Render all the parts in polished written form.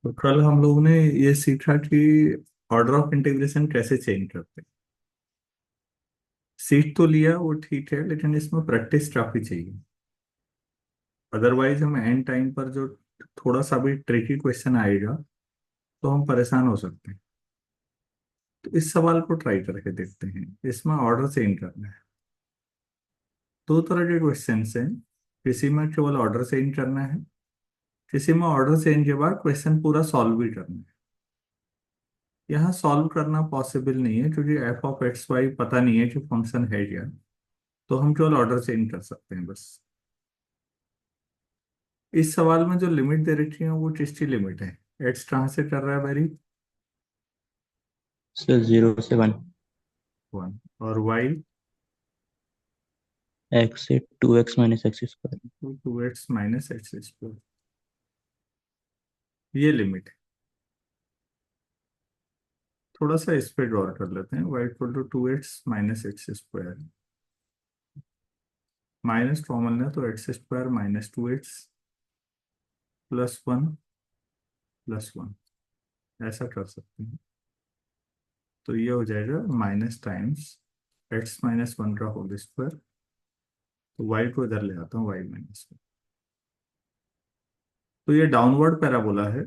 तो कल हम लोगों ने ये सीखा कि ऑर्डर ऑफ इंटीग्रेशन कैसे चेंज करते हैं। सीख तो लिया वो ठीक है, लेकिन इसमें प्रैक्टिस काफी चाहिए। अदरवाइज हम एंड टाइम पर जो थोड़ा सा भी ट्रिकी क्वेश्चन आएगा तो हम परेशान हो सकते हैं। तो इस सवाल को ट्राई करके देखते हैं। इसमें ऑर्डर चेंज करना है। दो तरह के क्वेश्चन हैं। किसी में केवल ऑर्डर चेंज करना है, किसी में ऑर्डर चेंज के बाद क्वेश्चन पूरा सॉल्व भी करना है। यहाँ सॉल्व करना पॉसिबल नहीं है क्योंकि एफ ऑफ एक्स वाई पता नहीं है कि फंक्शन है क्या। तो हम केवल ऑर्डर चेंज कर सकते हैं बस। इस सवाल में जो लिमिट दे रखी है वो किसकी लिमिट है? एक्स कहाँ से कर रहा है वेरी? सर 0 से 1। वन। और वाई? एक्स से 2x - x²। 2x - x²। ये लिमिट है। थोड़ा सा इस पे गौर कर लेते हैं। Y equal to 2x - x²। Minus common है तो x² - 2x +1 +1 ऐसा कर सकते हैं। तो ये हो जाएगा माइनस टाइम्स x - 1 का होल स्क्वायर। तो y को इधर ले आता हूँ, y - 1। तो ये डाउनवर्ड पैराबोला है।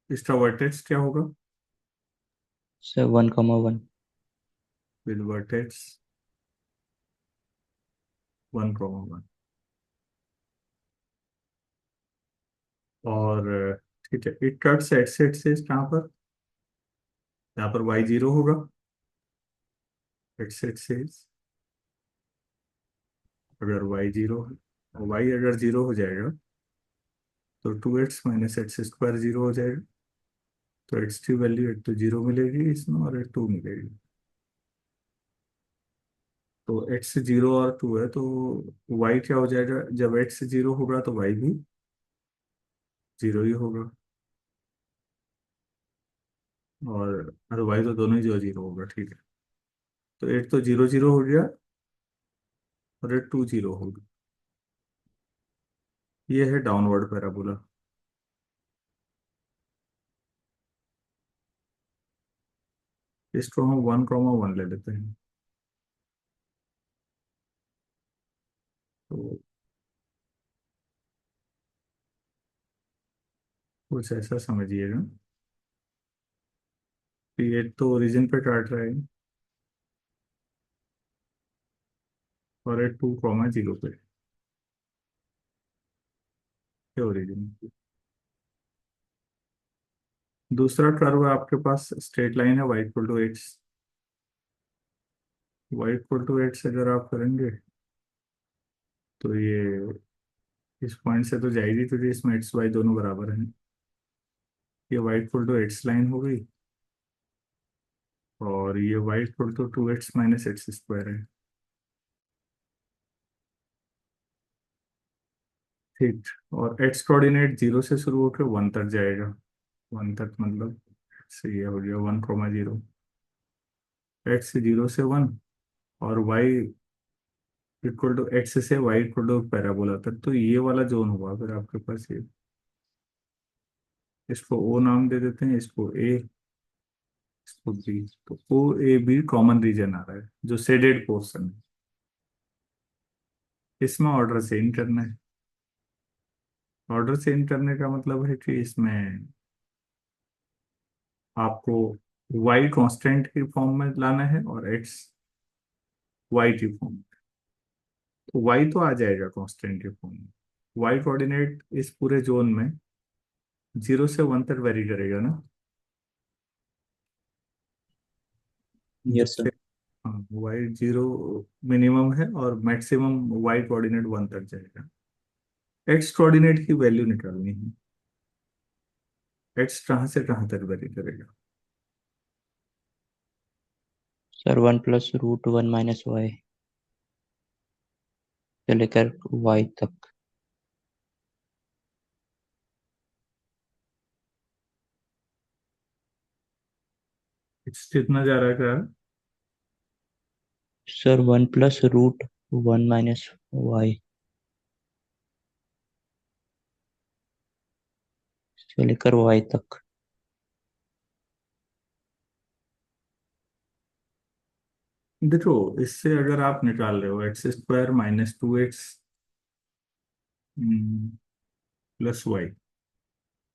इसका वर्टेक्स क्या होगा? सर 1,1। With vertex 1,1। और ठीक है, इट कट्स एक्स एक्सिस कहाँ पर? यहाँ पर y0 होगा। एक्स एक्सिस अगर y0 है, y अगर जीरो हो जाएगा तो 2x - x² जीरो हो जाएगा। तो एक्स की वैल्यू एक तो जीरो मिलेगी इसमें और एक टू मिलेगी। तो एक्स जीरो और टू है तो y क्या हो जाएगा? जब एक्स जीरो होगा तो y भी जीरो ही होगा। और अदरवाइज तो दोनों ही जो जीरो होगा, ठीक है। तो एक तो जीरो जीरो हो गया और एक टू जीरो हो गया। ये है डाउनवर्ड पैराबोला। इसको हम 1,1 ले लेते हैं। तो कुछ ऐसा समझिएगा कि ये तो ओरिजिन पे काट रहा है और ये 2,0 पे ओरिजिन। दूसरा कर्व आपके पास स्ट्रेट लाइन है y equal to x. y = x अगर आप करेंगे तो ये इस पॉइंट से तो जाएगी क्योंकि इसमें एक्स वाई दोनों बराबर हैं। ये y = x लाइन हो गई और ये y = 2x - x² है। ठीक। और एक्स कोऑर्डिनेट जीरो से शुरू होकर वन तक जाएगा। वन तक मतलब से ये हो गया 1,0। एक्स जीरो से वन और y = x से y = पैराबोला तक। तो ये वाला जोन हुआ फिर आपके पास ये। इसको ओ नाम दे देते हैं, इसको ए, इसको बी। तो ओ ए बी कॉमन रीजन आ रहा है जो शेडेड पोर्शन है। इसमें ऑर्डर चेंज करना है। ऑर्डर चेंज करने का मतलब है कि इसमें आपको y कांस्टेंट की फॉर्म में लाना है और x y की फॉर्म में। तो y तो आ जाएगा कांस्टेंट की फॉर्म में। y कोऑर्डिनेट इस पूरे जोन में जीरो से वन तक वेरी करेगा ना। जो यस से सर। हाँ, y जीरो मिनिमम है और मैक्सिमम y कोऑर्डिनेट वन तक जाएगा। x कोऑर्डिनेट की वैल्यू निकालनी है। x कहाँ से कहाँ तक वेरी करेगा? सर 1 + √1 - y से लेकर y तक। x कितना जा रहा है क्या? Sir 1 + √1 - y। से लेकर y तक। देखो, इससे अगर आप निकाल रहे हो x square minus 2x plus y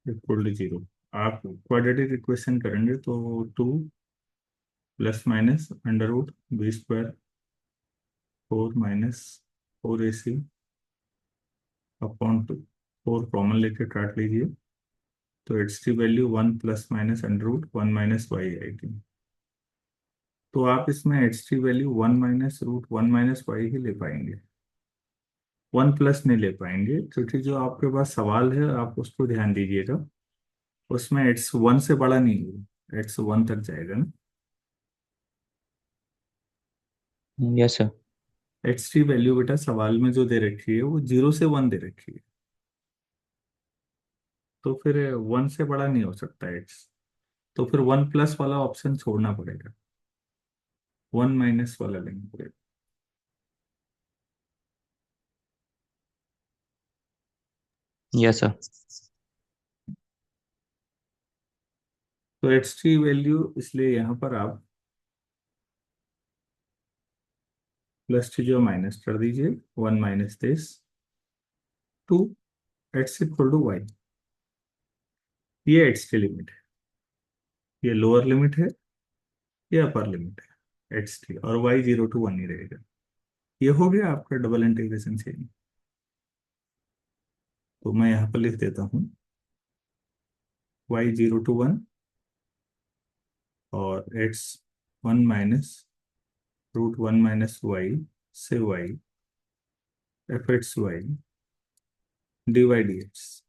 equal to 0, आप क्वाड्रेटिक इक्वेशन करेंगे तो 2 ± √b² 4 - 4ac अपॉन 2, 4 कॉमन लेके काट लीजिए, तो एक्स की वैल्यू 1 ± √1 - y आएगी। तो आप इसमें एक्स की वैल्यू 1 - √1 - y ही ले पाएंगे, 1+ नहीं ले पाएंगे, क्योंकि जो आपके पास सवाल है आप उसको ध्यान दीजिएगा, उसमें एक्स 1 से बड़ा नहीं है, एक्स 1 तक जाएगा ना। Yes sir. एक्स की वैल्यू बेटा सवाल में जो दे रखी है वो 0 से 1 दे रखी है, तो फिर 1 से बड़ा नहीं हो सकता एक्स, तो फिर 1+ वाला ऑप्शन छोड़ना पड़ेगा, 1- वाला लेना पड़ेगा। Yes sir. तो एक्स की वैल्यू इसलिए यहाँ पर आप प्लस की जो माइनस कर दीजिए, 1 - 2 x = y। ये एक्स की लिमिट है, ये लोअर लिमिट है, ये अपर लिमिट है एक्स की, और y 0 to 1 ही रहेगा। ये हो गया आपका डबल इंटीग्रेशन चेंज। तो मैं यहाँ पर लिख देता हूँ y 0 to 1 और x 1 - √1 - y से y f(x)y dy/dx।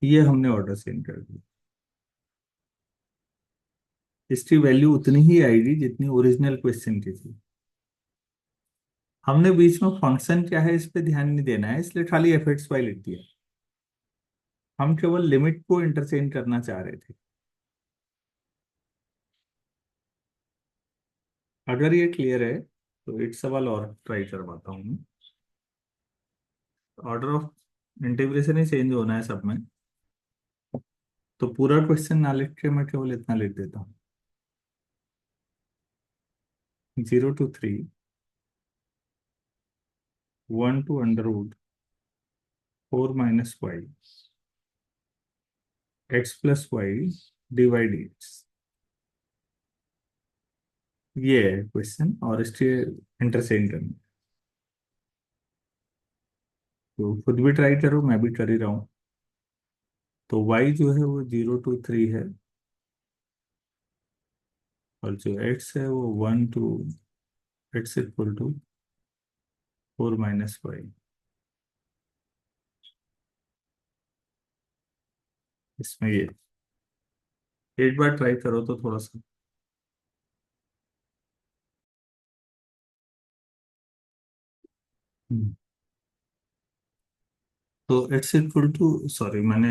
ये हमने ऑर्डर चेंज कर दिया। इसकी वैल्यू उतनी ही आएगी जितनी ओरिजिनल क्वेश्चन की थी। हमने बीच में फंक्शन क्या है इस पे ध्यान नहीं देना है, इसलिए खाली f(x)y लिख दिया। हम केवल लिमिट को इंटरचेंज करना चाह रहे थे। अगर ये क्लियर है तो एक सवाल और ट्राई करवाता हूँ मैं। Order of integration he change होना है सब में, तो पूरा क्वेश्चन ना लिख के मैं केवल इतना लिख देता हूँ, 0 to 3 1 to √4 - y x + y dy/dx। ये है क्वेश्चन, और इसके इंटरचेंज करना, तो खुद भी ट्राई करो, मैं भी कर ही रहा हूँ। तो y जो है वो 0 to 3 है, और जो x है वो 1 to x = 4 - y। इसमें ये एक बार ट्राई करो तो थोड़ा सा। हम्म, तो सॉरी, मैंने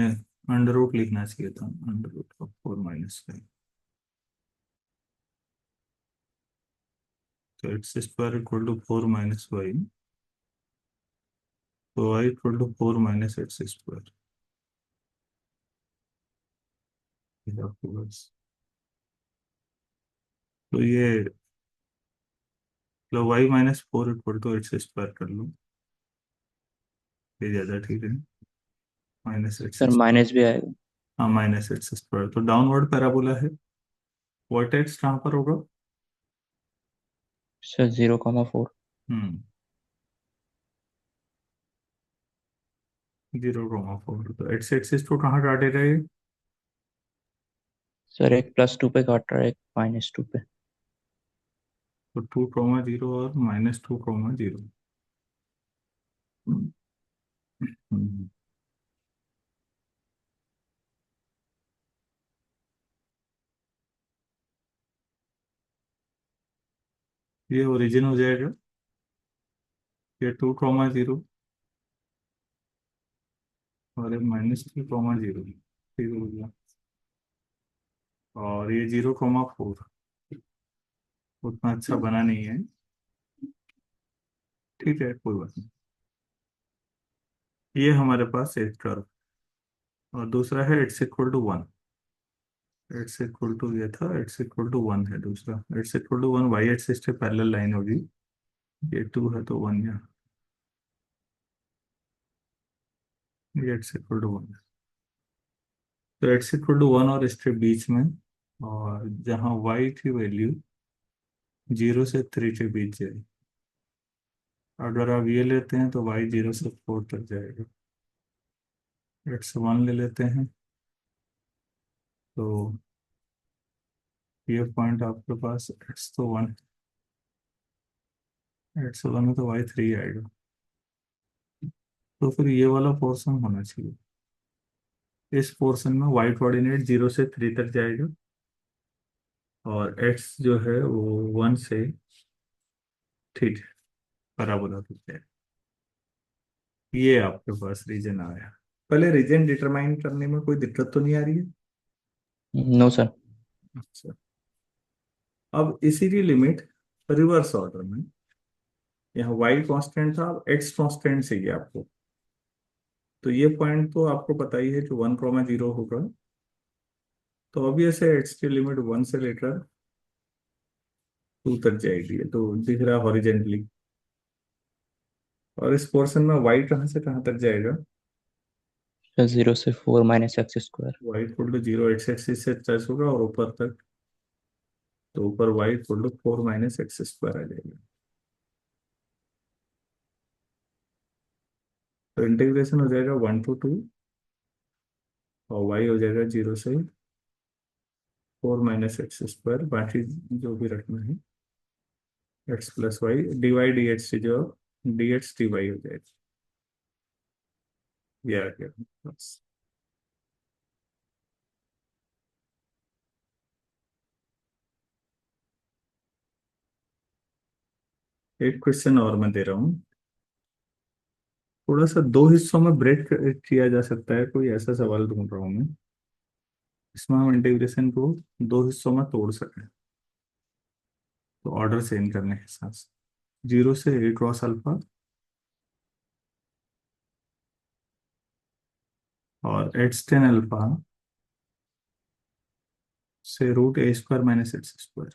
अंडर रूट लिखना चाहिए था, √4 - 5, तो x² = 4 - y, तो y = 4 - x²। ये आपको बस, तो ये मतलब y - 4 = x² कर लो, ये ज्यादा ठीक है, माइनस सर एक्स। माइनस भी आएगा। हाँ, -x², तो डाउनवर्ड पैराबोला है, वर्टेक्स कहाँ पर होगा? सर 0,4। हम्म 0,4, तो एक्स एक्सिस को कहाँ काटेगा ये? सर एक +2 पे काट रहा है, एक -2 पे। तो 2,0 और -2,0। ये ओरिजिन हो जाएगा, ये 2,0 और ये -3,0, ठीक हो गया, और ये 0,4 उतना अच्छा बना नहीं है, ठीक है कोई बात नहीं। ये हमारे पास एक कर्व, और दूसरा है it's equal to one. It's equal to ये था, इट्स इक्वल टू वन है दूसरा। It's equal to one y axis से पैरेलल लाइन होगी। ये टू है तो वन, या ये इट्स इक्वल टू वन। तो एक्स इक्वल टू वन और इसके बीच में, और जहाँ वाई की वैल्यू 0 से 3 के बीच जाएगी। अगर आप ये लेते हैं तो वाई 0 से 4 तक जाएगा। एक्स वन ले लेते हैं तो ये पॉइंट आपके पास एक्स तो वन, एक्स वन है तो वाई थ्री आएगा। तो फिर ये वाला पोर्शन होना चाहिए। इस पोर्शन में वाई कोऑर्डिनेट 0 से 3 तक जाएगा, और एक्स जो है वो 1 से, ठीक है, बराबर तक जाएगा। ये आपके पास रीजन आया। पहले रीजन डिटरमाइन करने में कोई दिक्कत तो नहीं आ रही है? No sir. अच्छा, अब इसी की लिमिट रिवर्स ऑर्डर में, यहाँ y कांस्टेंट था, अब x कांस्टेंट चाहिए आपको। तो ये पॉइंट तो आपको पता ही है कि 1, 0 होगा। तो ऑब्वियस है x की लिमिट 1 से लेकर 2 तक जाएगी, ये तो दिख रहा हॉरिजेंटली। और इस पोर्शन में y कहाँ से कहाँ तक जाएगा? 0 से 4 minus x square. y equal to 0 x axis से टच होगा और ऊपर तक, तो ऊपर y इक्वल टू 4 - x² आ जाएगा। तो इंटीग्रेशन हो जाएगा 1 to 2, और y हो जाएगा 0 से 4 - x², बाकी जो भी रखना है, x plus y d y d x से जो डी एक्स डी वाई हो जाएगा। ये आ गया बस। एक क्वेश्चन और मैं दे रहा हूँ, थोड़ा सा दो हिस्सों में ब्रेक किया जा सकता है, कोई ऐसा सवाल ढूंढ रहा हूँ मैं। इसमें हम इंटीग्रेशन को दो हिस्सों में तोड़ सकें, तो ऑर्डर चेंज करने के साथ 0 से a क्रॉस अल्फा और x tan अल्फा से √a² - x²।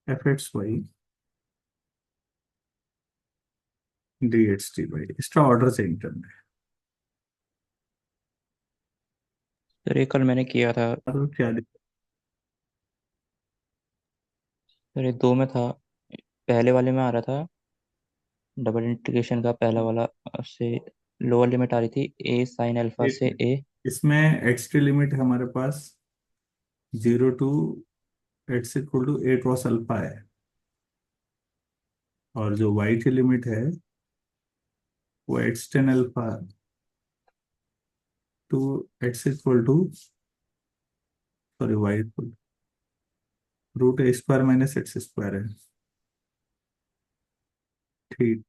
f(x, y) dx dy, इसका ऑर्डर चेंज करना है। सर ये कल मैंने किया था। तो क्या सर ये दो में था। पहले वाले में आ रहा था डबल इंटीग्रेशन का पहला वाला, से लोअर लिमिट आ रही थी ए साइन अल्फा एक से मिनट, ए। इसमें एक्स की लिमिट हमारे पास 0 to x = a cross alpha है, और जो y की लिमिट है वो x tan alpha to x equal to, sorry, y equal √a² - x² है। ठीक,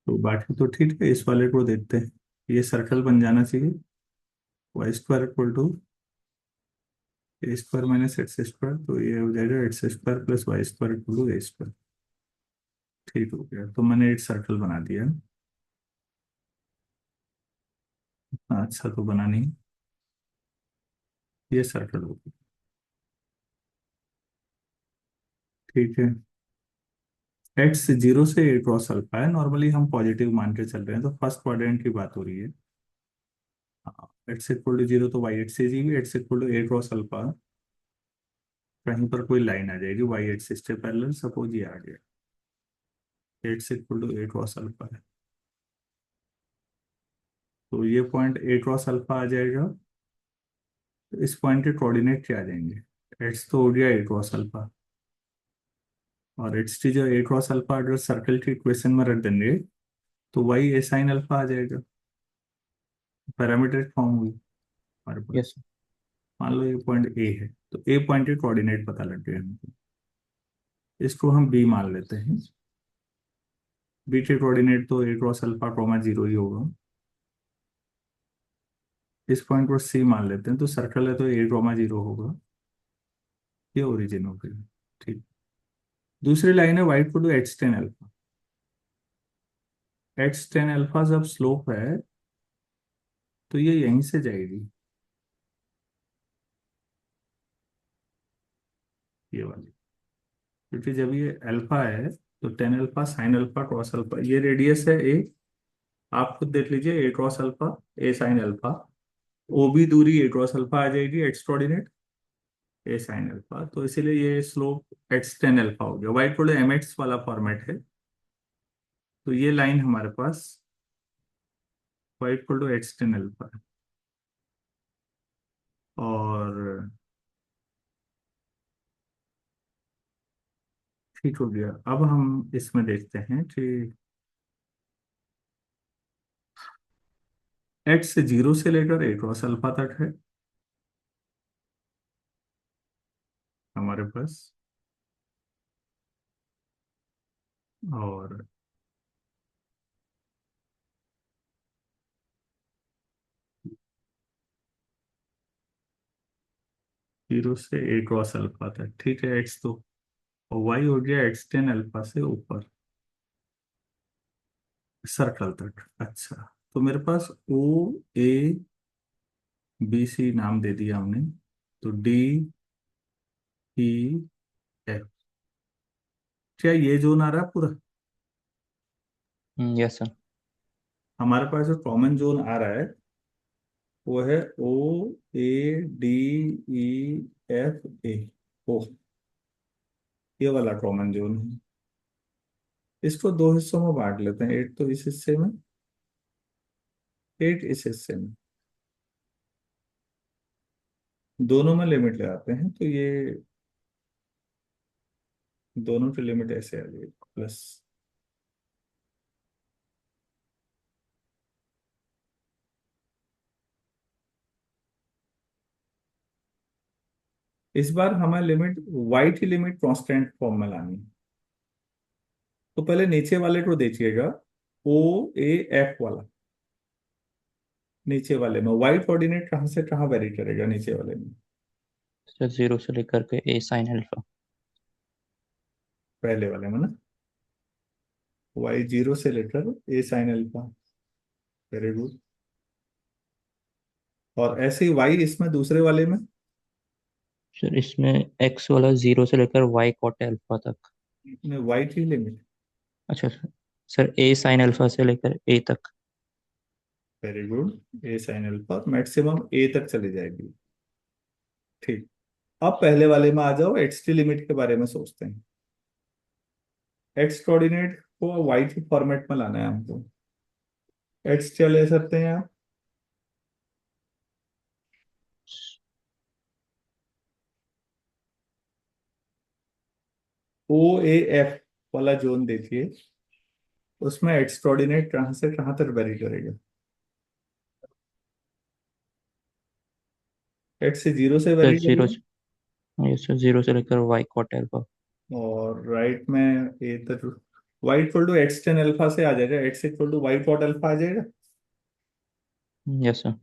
तो बाकी तो ठीक है, इस वाले को देखते हैं। ये सर्कल बन जाना चाहिए, y² = a² - x², तो ये हो जाएगा x² + y² = a²। ठीक हो गया, तो मैंने एक सर्कल बना दिया। हाँ, अच्छा तो बना नहीं, ये सर्कल हो गया। ठीक है, एक्स 0 से a क्रॉस अल्फा है, नॉर्मली हम पॉजिटिव मान के चल रहे हैं, तो फर्स्ट क्वाड्रेंट की बात हो रही है। एक्स इक्वल टू 0 तो वाई एक्सिस ही, x equal to a cross alpha, कहीं पर कोई लाइन आ जाएगी वाई एक्सिस के पैरेलल, सपोज ये आ गया, x equal to a cross alpha है। तो ये पॉइंट a क्रॉस अल्फा आ जाएगा। तो इस पॉइंट के कोऑर्डिनेट क्या आ जाएंगे? एक्स तो हो गया a क्रॉस अल्फा, और एक्स की जो a क्रॉस अल्फा अगर सर्कल के इक्वेशन में रख देंगे तो वाई a साइन अल्फा आ जाएगा। पैरामीट्रिक फॉर्म हुई हमारे यस। पास। मान लो ये पॉइंट ए है, तो ए पॉइंट के कोऑर्डिनेट पता लग गए हमको। इसको हम बी मान लेते हैं। बी के कोऑर्डिनेट तो a क्रॉस अल्फा 0 ही होगा। इस पॉइंट को सी मान लेते हैं, तो सर्कल है तो a 0 होगा। ये ओरिजिन हो गई। ठीक, दूसरी लाइन है y = x tan alpha. X tan alpha जब स्लोप है तो ये यहीं से जाएगी, ये वाली, क्योंकि जब ये अल्फा है तो tan alpha sine alpha cos alpha, ये रेडियस है ए। आप खुद देख लीजिए, ए क्रॉस अल्फा, ए साइन अल्फा, ओ भी दूरी ए क्रॉस अल्फा आ जाएगी, एक्स कोऑर्डिनेट ए साइन अल्फा, तो इसीलिए ये स्लोप एक्स टेन अल्फा हो गया। वाई थोड़े एम एक्स वाला फॉर्मेट है, तो ये लाइन हमारे पास y equal to x tan alpha है। और ठीक हो गया। अब हम इसमें देखते हैं कि एक्स जीरो से लेकर ए क्रॉस अल्फा तक है हमारे पास, और जीरो से ए क्रॉस अल्फा तक, ठीक है एक्स तो, और वाई हो गया एक्स टेन अल्फा से ऊपर सर्कल तक। अच्छा, तो मेरे पास ओ ए बी सी नाम दे दिया हमने, तो डी ई एफ, क्या ये जोन आ रहा है पूरा? Yes sir. हमारे पास जो कॉमन जोन आ रहा है वो है ओ A D E F A, ओ, ये वाला कॉमन जोन है। इसको दो हिस्सों में बांट लेते हैं, एट तो इस हिस्से में, एट इस हिस्से में, दोनों में लिमिट लगाते हैं तो ये दोनों की लिमिट ऐसे आ जाएगी प्लस। इस बार हमें लिमिट वाई की लिमिट कांस्टेंट फॉर्म में लानी है। तो पहले नीचे वाले को देखिएगा, ओ ए एफ वाला, नीचे वाले में वाई कोऑर्डिनेट कहाँ से कहाँ वेरी करेगा नीचे वाले में? सर जीरो से लेकर के ए साइन अल्फा। पहले वाले में ना, वाई जीरो से लेकर ए साइन अल्फा, वेरी गुड। और ऐसे ही वाई इसमें दूसरे वाले में, सर इसमें एक्स वाला जीरो से लेकर वाई कॉट अल्फा तक। वाई की लिमिट, अच्छा सर। सर ए साइन अल्फा से लेकर ए तक। Very good, A sine alpha maximum a तक चली जाएगी। ठीक, अब पहले वाले में आ जाओ, एक्स की लिमिट के बारे में सोचते हैं। एक्स कोऑर्डिनेट को वाई के फॉर्मेट में लाना है हमको। एक्स क्या ले सकते हैं आप? ओ ए एफ वाला जोन देखिए, उसमें एक्स कोऑर्डिनेट कहाँ से कहाँ तक वेरी करेगा? एक्स से जीरो से सर वेरी जीरो। करेगा, यस सर, जीरो से लेकर वाई कॉट अल्फा। और राइट में ए तक y equal to x tan alpha से आ जाएगा, x equal to y cot alpha आ जाएगा। Yes sir.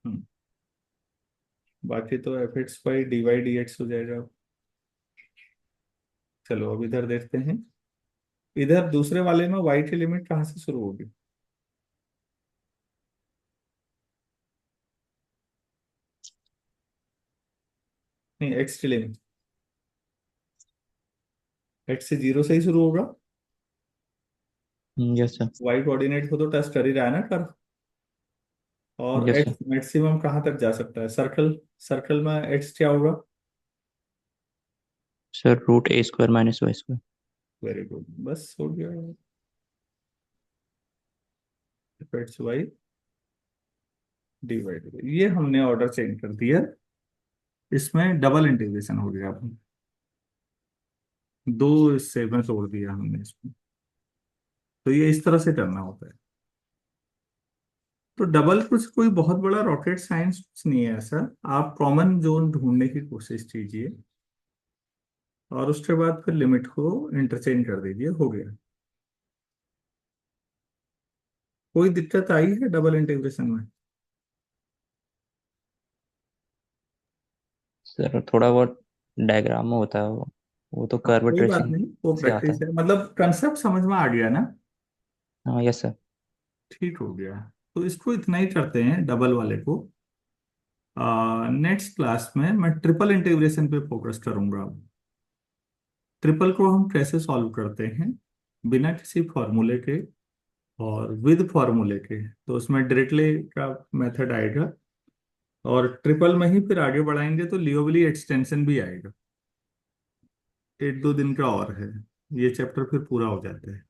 हम्म, बाकी तो f x y d y d x हो जाएगा। चलो अब इधर देखते हैं, इधर दूसरे वाले में वाई की लिमिट कहाँ से शुरू होगी? नहीं, एक्स की लिमिट एक्स से जीरो से ही शुरू होगा। Yes sir. वाई कोऑर्डिनेट को तो टच कर ही रहा है ना कर, और यस सर। एक्स मैक्सिमम कहाँ तक जा सकता है? सर्कल, सर्कल में एक्स क्या होगा? Sir root a square minus y square. Very good, बस हो गया। एक्स वाई डिवाइड, ये हमने ऑर्डर चेंज कर दिया, इसमें डबल इंटीग्रेशन हो गया अब, दो हिस्से में तोड़ दिया हमने इसको। तो ये इस तरह से करना होता है। तो डबल कुछ कोई बहुत बड़ा रॉकेट साइंस कुछ नहीं है ऐसा, आप कॉमन जोन ढूंढने की कोशिश कीजिए और उसके बाद फिर लिमिट को इंटरचेंज कर दीजिए, हो गया। कोई दिक्कत आई है डबल इंटीग्रेशन में? सर थोड़ा बहुत डायग्राम में होता है वो, वो तो हाँ, कर्व कोई बात ट्रेसिंग नहीं, वो से आता प्रैक्टिस है। है, मतलब कंसेप्ट समझ में आ गया ना। हाँ यस सर। ठीक हो गया। तो इसको इतना ही करते हैं डबल वाले को। नेक्स्ट क्लास में मैं ट्रिपल इंटीग्रेशन पे फोकस करूंगा। ट्रिपल को हम कैसे सॉल्व करते हैं बिना किसी फॉर्मूले के और विद फॉर्मूले के, तो उसमें डायरेक्टली का मेथड आएगा। और ट्रिपल में ही फिर आगे बढ़ाएंगे तो लियोविली एक्सटेंशन भी आएगा। 1-2 दिन का और है, ये चैप्टर फिर पूरा हो जाता है।